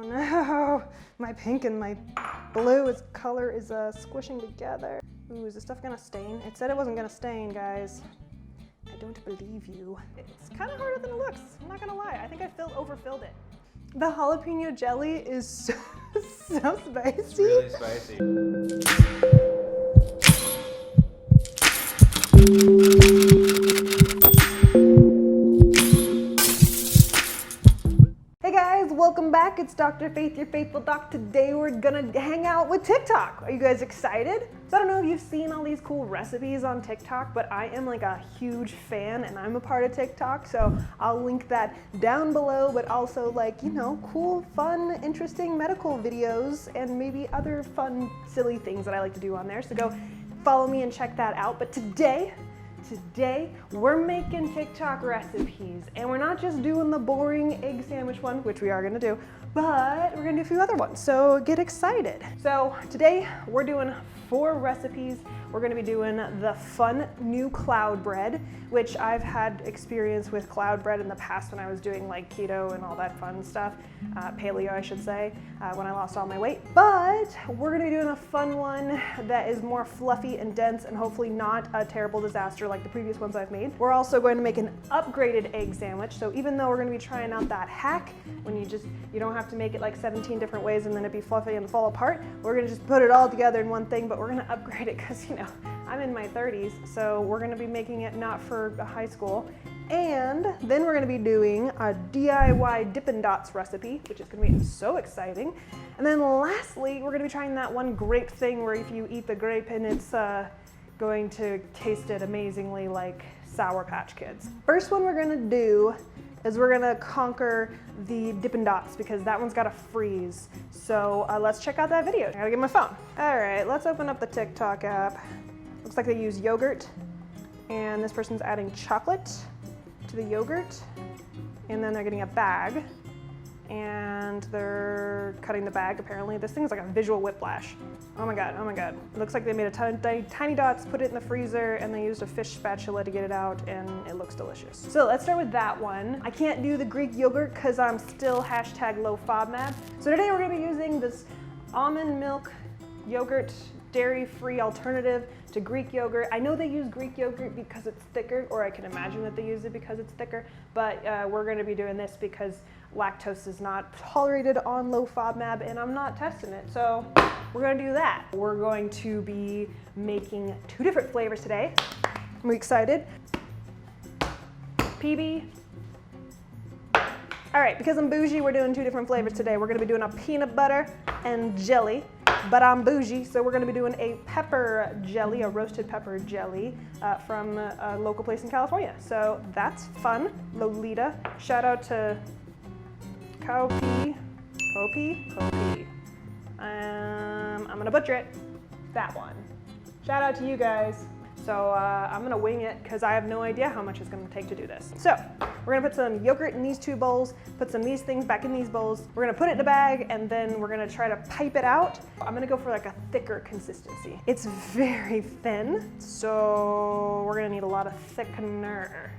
no, my pink and my blue color is squishing together. Ooh, is this stuff gonna stain? It said it wasn't gonna stain, guys. I don't believe you. It's kind of harder than it looks. I'm not gonna lie. I think I overfilled it. The jalapeno jelly is so spicy. It's really spicy. Hey guys, welcome back. It's Dr. Faith, your faithful doc. Today we're gonna hang out with TikTok. Are you guys excited? So I don't know if you've seen all these cool recipes on TikTok, but I am like a huge fan and I'm a part of TikTok. So I'll link that down below, but also like, you know, cool, fun, interesting medical videos and maybe other fun, silly things that I like to do on there. So go follow me and check that out. But today we're making TikTok recipes, and we're not just doing the boring egg sandwich one, which we are gonna do, but we're gonna do a few other ones, so get excited. So today we're doing 4 recipes. We're gonna be doing the fun new cloud bread, which I've had experience with cloud bread in the past when I was doing like keto and all that fun stuff, paleo I should say, when I lost all my weight. But we're gonna be doing a fun one that is more fluffy and dense and hopefully not a terrible disaster like the previous ones I've made. We're also going to make an upgraded egg sandwich. So even though we're gonna be trying out that hack, when you don't have to make it like 17 different ways and then it'd be fluffy and fall apart, we're gonna just put it all together in one thing, but we're gonna upgrade it because, you know, I'm in my 30s, so we're gonna be making it not for high school. And then we're gonna be doing a DIY Dippin' Dots recipe, which is gonna be so exciting. And then lastly, we're gonna be trying that one grape thing where if you eat the grape and it's going to taste it amazingly like Sour Patch Kids. First one we're gonna do is we're gonna conquer the Dippin' Dots because that one's gotta freeze. So let's check out that video. I gotta get my phone. All right, let's open up the TikTok app. Looks like they use yogurt, and this person's adding chocolate to the yogurt, and then they're getting a bag, and they're cutting the bag apparently. This thing's like a visual whiplash. Oh my God, oh my God. It looks like they made a ton of tiny dots, put it in the freezer, and they used a fish spatula to get it out, and it looks delicious. So let's start with that one. I can't do the Greek yogurt because I'm still #low FODMAP. So today we're gonna be using this almond milk yogurt, dairy-free alternative to Greek yogurt. I know they use Greek yogurt because it's thicker, or I can imagine that they use it because it's thicker, but we're gonna be doing this because lactose is not tolerated on low FODMAP and I'm not testing it, so we're gonna do that. We're going to be making 2 different flavors today. I'm excited. PB. All right, because I'm bougie, we're doing 2 different flavors today. We're gonna be doing a peanut butter and jelly, but I'm bougie, so we're gonna be doing a pepper jelly, a roasted pepper jelly from a local place in California. So that's fun. Lolita, shout out to Kopi. I'm gonna butcher it. That one. Shout out to you guys. So I'm gonna wing it because I have no idea how much it's gonna take to do this. So we're gonna put some yogurt in these 2 bowls, put some of these things back in these bowls. We're gonna put it in a bag and then we're gonna try to pipe it out. I'm gonna go for like a thicker consistency. It's very thin, so we're gonna need a lot of thickener.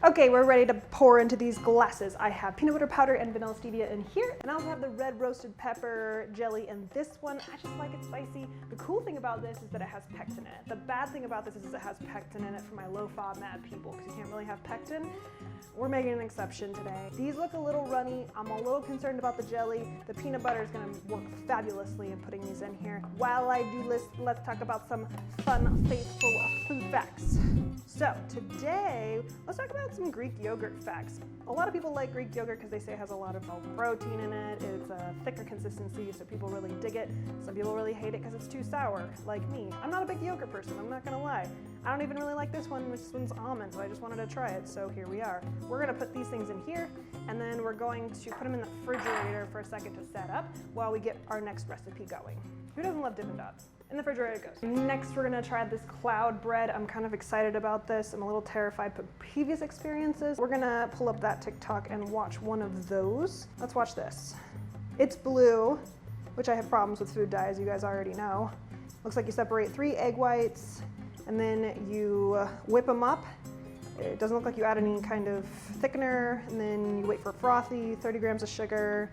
Okay, we're ready to pour into these glasses. I have peanut butter powder and vanilla stevia in here, and I also have the red roasted pepper jelly in this one. I just like it spicy. The cool thing about this is that it has pectin in it. The bad thing about this is it has pectin in it for my low FODMAP people, because you can't really have pectin. We're making an exception today. These look a little runny. I'm a little concerned about the jelly. The peanut butter is gonna work fabulously in putting these in here. While I do this, let's talk about some fun, faithful food facts. So today, let's talk about some Greek yogurt facts. A lot of people like Greek yogurt because they say it has a lot of protein in it. It's a thicker consistency, so people really dig it. Some people really hate it because it's too sour, like me. I'm not a big yogurt person, I'm not gonna lie. I don't even really like this one. This one's almond, so I just wanted to try it, so here we are. We're gonna put these things in here, and then we're going to put them in the refrigerator for a second to set up while we get our next recipe going. Who doesn't love Dippin' Dots? In the refrigerator it goes. Next, we're gonna try this cloud bread. I'm kind of excited about this. I'm a little terrified from previous experiences. We're gonna pull up that TikTok and watch one of those. Let's watch this. It's blue, which I have problems with food dye, as you guys already know. Looks like you separate 3 egg whites and then you whip them up. It doesn't look like you add any kind of thickener, and then you wait for frothy, 30 grams of sugar,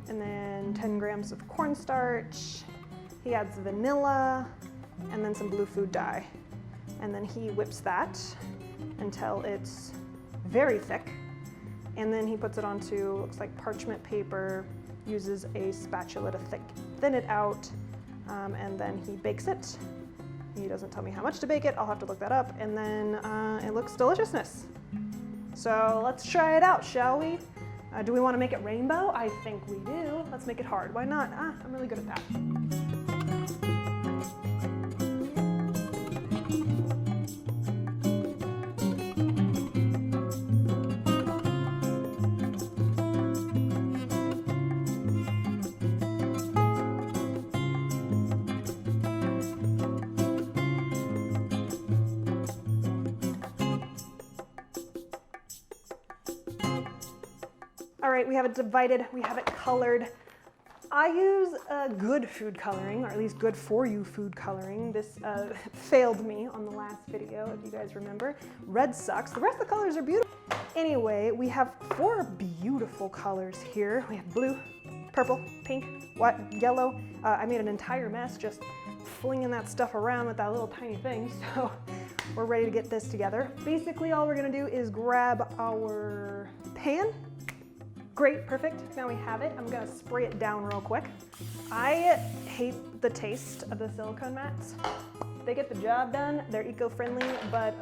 and then 10 grams of cornstarch. He adds vanilla and then some blue food dye. And then he whips that until it's very thick. And then he puts it onto, looks like parchment paper, uses a spatula to thin it out, and then he bakes it. He doesn't tell me how much to bake it. I'll have to look that up. And then it looks deliciousness. So let's try it out, shall we? Do we want to make it rainbow? I think we do. Let's make it hard. Why not? I'm really good at that. All right, we have it divided, we have it colored. I use good food coloring, or at least good for you food coloring. This failed me on the last video, if you guys remember. Red sucks, the rest of the colors are beautiful. Anyway, we have 4 beautiful colors here. We have blue, purple, pink, white, yellow. I made an entire mess just flinging that stuff around with that little tiny thing, so we're ready to get this together. Basically, all we're gonna do is grab our pan. Great, perfect, now we have it. I'm gonna spray it down real quick. I hate the taste of the silicone mats. They get the job done, they're eco-friendly, but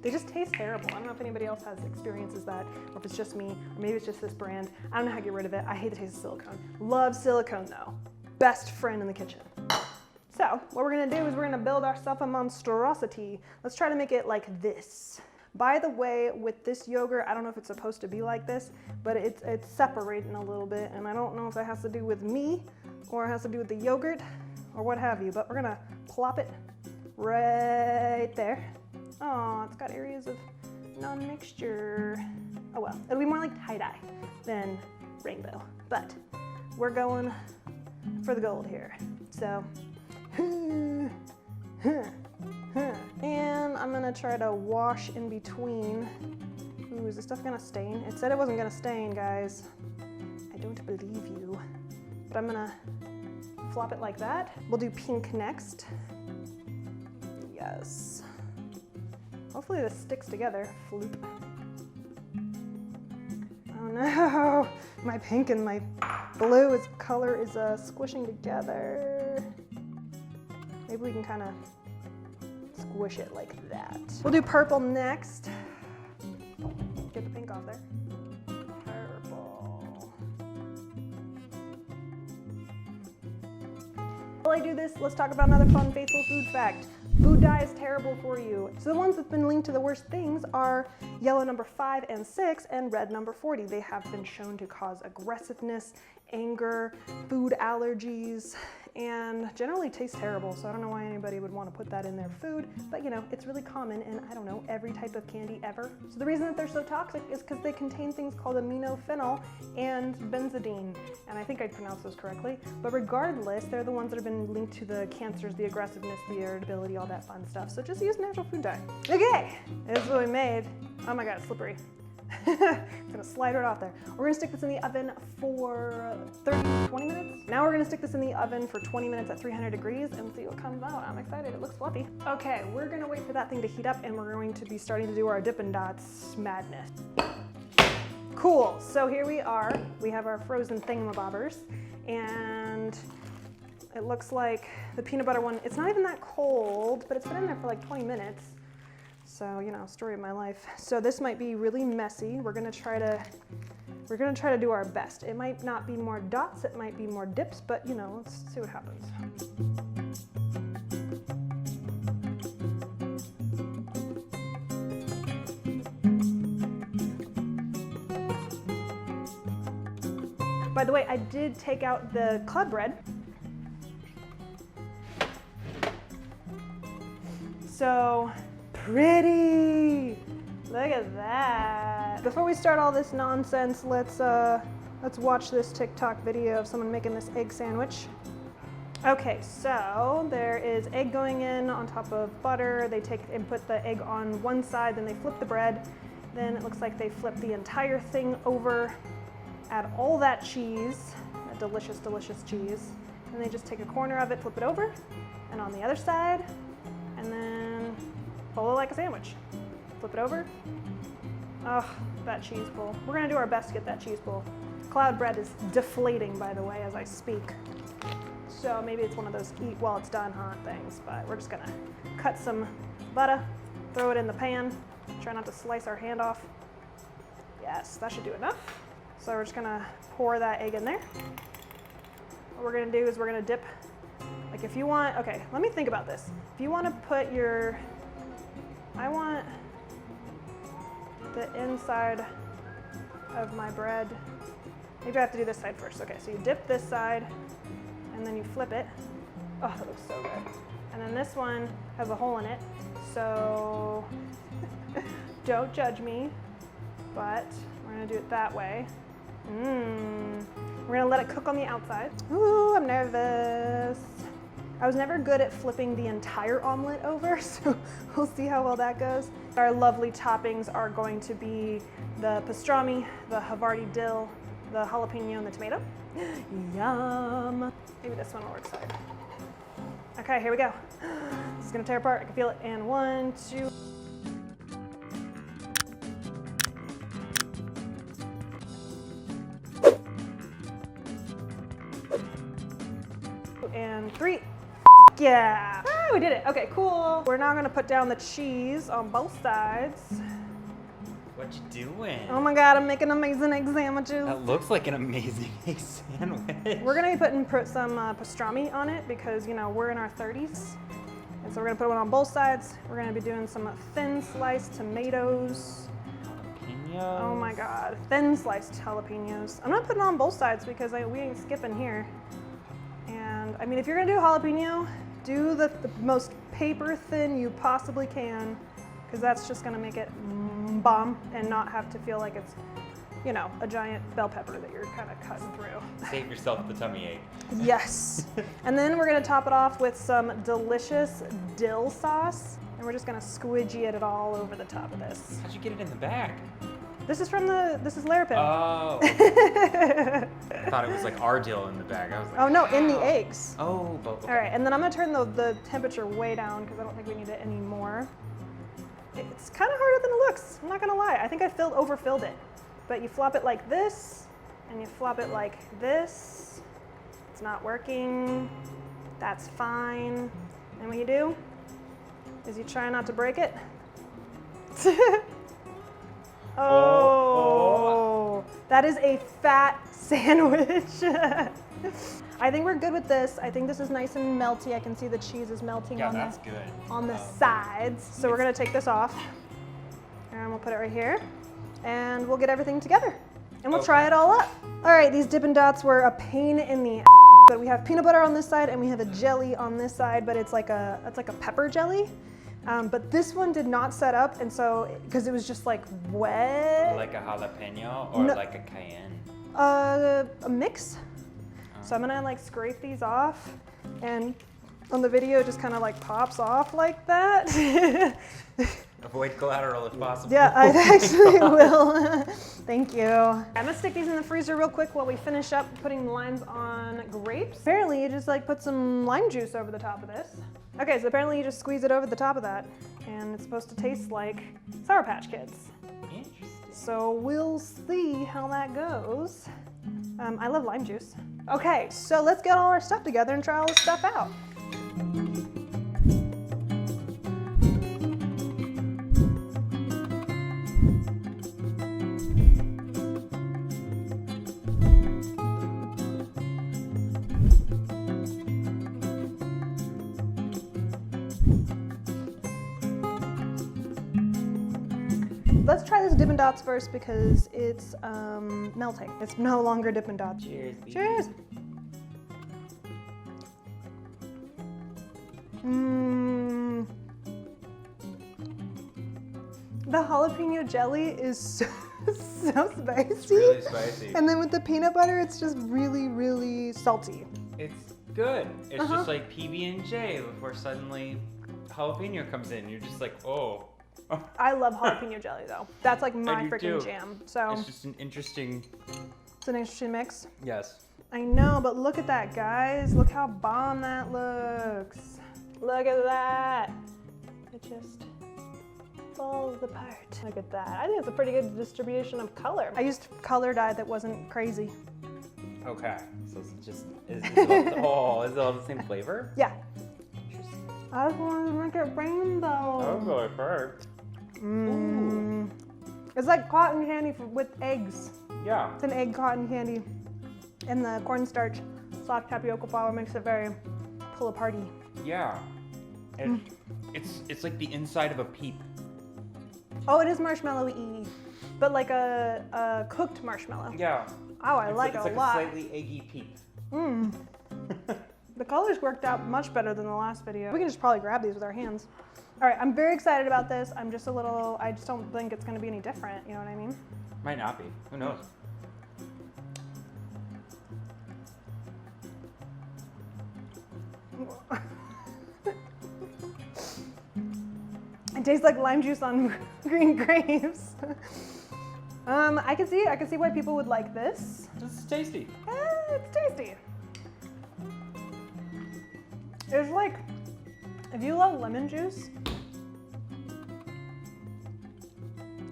they just taste terrible. I don't know if anybody else has experiences that, or if it's just me, or maybe it's just this brand. I don't know how to get rid of it. I hate the taste of silicone. Love silicone though. Best friend in the kitchen. So what we're gonna do is we're gonna build ourselves a monstrosity. Let's try to make it like this. By the way, with this yogurt, I don't know if it's supposed to be like this, but it's separating a little bit, and I don't know if that has to do with me, or it has to do with the yogurt, or what have you, but we're gonna plop it right there. Oh, it's got areas of non-mixture. Oh well, it'll be more like tie-dye than rainbow, but we're going for the gold here. So, and I'm gonna try to wash in between. Ooh, is this stuff gonna stain? It said it wasn't gonna stain, guys. I don't believe you. But I'm gonna flop it like that. We'll do pink next. Yes. Hopefully this sticks together. Floop. Oh no! My pink and my blue color is squishing together. Maybe we can kind of squish it like that. We'll do purple next. Get the pink off there. Purple. While I do this, let's talk about another fun Faithful food fact. Food dye is terrible for you. So the ones that's been linked to the worst things are yellow number 5 and 6 and red number 40. They have been shown to cause aggressiveness, anger, food allergies, and generally taste terrible. So I don't know why anybody would want to put that in their food, but you know, it's really common in, I don't know, every type of candy ever. So the reason that they're so toxic is because they contain things called aminophenol and benzidine. And I think I pronounced those correctly. But regardless, they're the ones that have been linked to the cancers, the aggressiveness, the irritability, all that fun stuff. So just use natural food dye. Okay, this is what we made. Oh my God, it's slippery. It's gonna slide right off there. We're gonna stick this in the oven for 20 minutes. Now we're gonna stick this in the oven for 20 minutes at 300 degrees and see what comes out. I'm excited, it looks fluffy. Okay, we're gonna wait for that thing to heat up and we're going to be starting to do our Dippin' Dots madness. Cool, so here we are. We have our frozen thingamabobbers and it looks like the peanut butter one, it's not even that cold, but it's been in there for like 20 minutes. So, you know, story of my life. So this might be really messy. We're gonna try to do our best. It might not be more dots, it might be more dips, but you know, let's see what happens. By the way, I did take out the cloud bread. so pretty. Look at that. Before we start all this nonsense, let's watch this TikTok video of someone making this egg sandwich. Okay, so there is egg going in on top of butter. They take and put the egg on one side, then they flip the bread. Then it looks like they flip the entire thing over, add all that cheese, that delicious, delicious cheese. And they just take a corner of it, flip it over, and on the other side, and then fold it like a sandwich. Flip it over. Oh, that cheese pull. We're gonna do our best to get that cheese pull. Cloud bread is deflating, by the way, as I speak. So maybe it's one of those eat while it's done hot things, but we're just gonna cut some butter, throw it in the pan. Try not to slice our hand off. Yes, that should do enough. So we're just gonna pour that egg in there. What we're gonna do is we're gonna dip, like if you want, okay, let me think about this. If you wanna put your, I want the inside of my bread, maybe I have to do this side first. Okay, so you dip this side and then you flip it. Oh, that looks so good. And then this one has a hole in it, so don't judge me, but we're gonna do it that way. We're gonna let it cook on the outside. Ooh, I'm nervous. I was never good at flipping the entire omelet over, so we'll see how well that goes. Our lovely toppings are going to be the pastrami, the Havarti dill, the jalapeno, and the tomato. Yum. Maybe this one will work side. Okay, here we go. This is gonna tear apart, I can feel it. And 1, 2. And 3. Yeah. Ah, we did it. Okay, cool. We're now gonna put down the cheese on both sides. What you doing? Oh my God, I'm making amazing egg sandwiches. That looks like an amazing egg sandwich. We're gonna be putting some pastrami on it because, you know, we're in our 30s. And so we're gonna put one on both sides. We're gonna be doing some thin sliced tomatoes. Jalapenos. Oh my God, thin sliced jalapenos. I'm not putting it on both sides because we ain't skipping here. And I mean, if you're gonna do jalapeno, do the most paper thin you possibly can, because that's just gonna make it bomb and not have to feel like it's, you know, a giant bell pepper that you're kind of cutting through. Save yourself the tummy ache. Yes. And then we're gonna top it off with some delicious dill sauce, and we're just gonna squidgy it all over the top of this. How'd you get it in the bag? This is Jalapenos. Oh. Okay. I thought it was like our dill in the bag. I was like, Oh no, in the wow. eggs. Oh, both. All right, and then I'm gonna turn the temperature way down because I don't think we need it anymore. It's kind of harder than it looks, I'm not gonna lie. I think I overfilled it. But you flop it like this, and you flop it like this. It's not working, that's fine. And what you do is you try not to break it. Oh, that is a fat sandwich. I think we're good with this. I think this is nice and melty. I can see the cheese is melting on the sides. So we're gonna take this off and we'll put it right here and we'll get everything together and we'll try it all up. All right, these Dippin' Dots were a pain in the but we have peanut butter on this side and we have a jelly on this side, but it's like a pepper jelly. But this one did not set up, and so, because it was just like wet. Like a jalapeno or like a cayenne? A mix. So I'm gonna like scrape these off, and on the video it just kind of like pops off like that. Avoid collateral if possible. Yeah, I actually will. Thank you. I'm gonna stick these in the freezer real quick while we finish up putting the limes on grapes. Apparently you just like put some lime juice over the top of this. Okay, so apparently you just squeeze it over the top of that, and it's supposed to taste like Sour Patch Kids. Interesting. So we'll see how that goes. I love lime juice. Okay, so let's get all our stuff together and try all this stuff out. Let's try this Dippin' Dots first because it's melting. It's no longer Dippin' Dots. Cheers. Cheers. The jalapeno jelly is so spicy. It's really spicy. And then with the peanut butter, it's just really, really salty. It's good. It's just like PB&J before suddenly jalapeno comes in. You're just like, oh. I love jalapeno jelly though. That's like my I do freaking too. jam. So It's just an interesting. it's an interesting mix. Yes. I know, but look at that, guys. Look how bomb that looks. Look at that. It just falls apart. Look at that. I think it's a pretty good distribution of color. I used color dye that wasn't crazy. Okay. So it's just is it all the same flavor? Yeah. I just wanted to make it rainbow. Oh, go first. It's like cotton candy with eggs. Yeah. It's an egg cotton candy. And the cornstarch soft tapioca flour makes it very pull-aparty. Yeah. It's like the inside of a peep. Oh, it is marshmallowy, but like a cooked marshmallow. Yeah. Oh, I like it it's a like lot. a slightly eggy peep. The colors worked out much better than the last video. We can just probably grab these with our hands. All right, I'm very excited about this. I just don't think it's gonna be any different, you know what I mean? Might not be. Who knows? It tastes like lime juice on green grapes. I can see why people would like this. This is tasty. It's tasty. It's like, if you love lemon juice,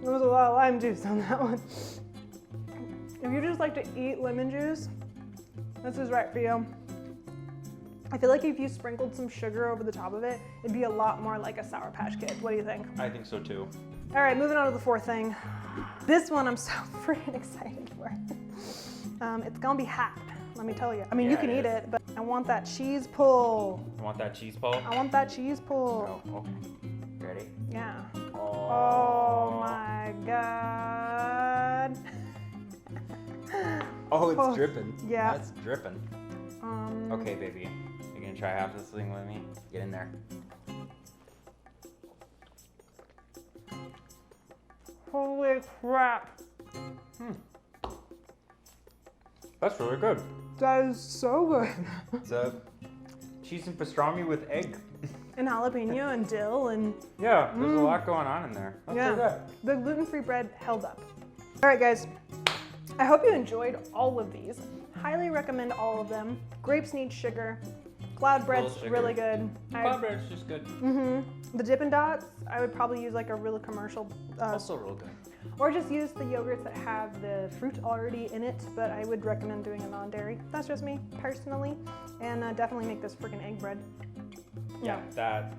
there was a lot of lime juice on that one. If you just like to eat lemon juice, this is right for you. I feel like if you sprinkled some sugar over the top of it, it'd be a lot more like a Sour Patch Kid. What do you think? I think so too. All right, moving on to the fourth thing. This one I'm so freaking excited for. It's gonna be hot, let me tell you. I mean, Yeah, you can it eat is. it, but I want that cheese pull. You want that cheese pull? I want that cheese pull. Oh, okay. Ready? Yeah. Oh, Oh my God. Oh, it's Oh, dripping. yeah. That's dripping. Okay, baby. You gonna try half this thing with me? Get in there. Holy crap. That's really good. That is so good. It's cheese and pastrami with egg. And jalapeno and dill and Yeah, there's a lot going on in there. That's yeah. pretty good. The gluten-free bread held up. All right, guys. I hope you enjoyed all of these. Highly recommend all of them. Grapes need sugar. Cloud bread's sugar. really good. Cloud bread's just good. The Dippin' Dots, I would probably use like a really commercial, Also real good. or just use the yogurts that have the fruit already in it, but I would recommend doing a non-dairy. That's just me, personally. And definitely make this freaking egg bread. Yeah, that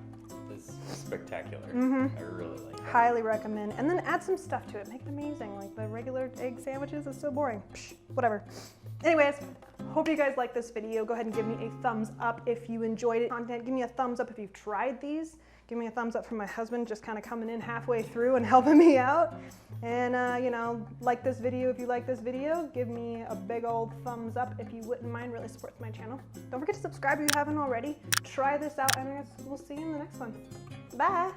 is spectacular. I really like that. Highly recommend. And then add some stuff to it. Make it amazing. Like the regular egg sandwiches is so boring. Psh, whatever. Anyways, hope you guys liked this video. Go ahead and give me a thumbs up if you enjoyed it. Content. Give me a thumbs up if you've tried these. Give me a thumbs up for my husband just kind of coming in halfway through and helping me out. And you know, like this video if you like this video. Give me a big old thumbs up if you wouldn't mind. Really supports my channel. Don't forget to subscribe if you haven't already. Try this out, and I guess we'll see you in the next one. Bye.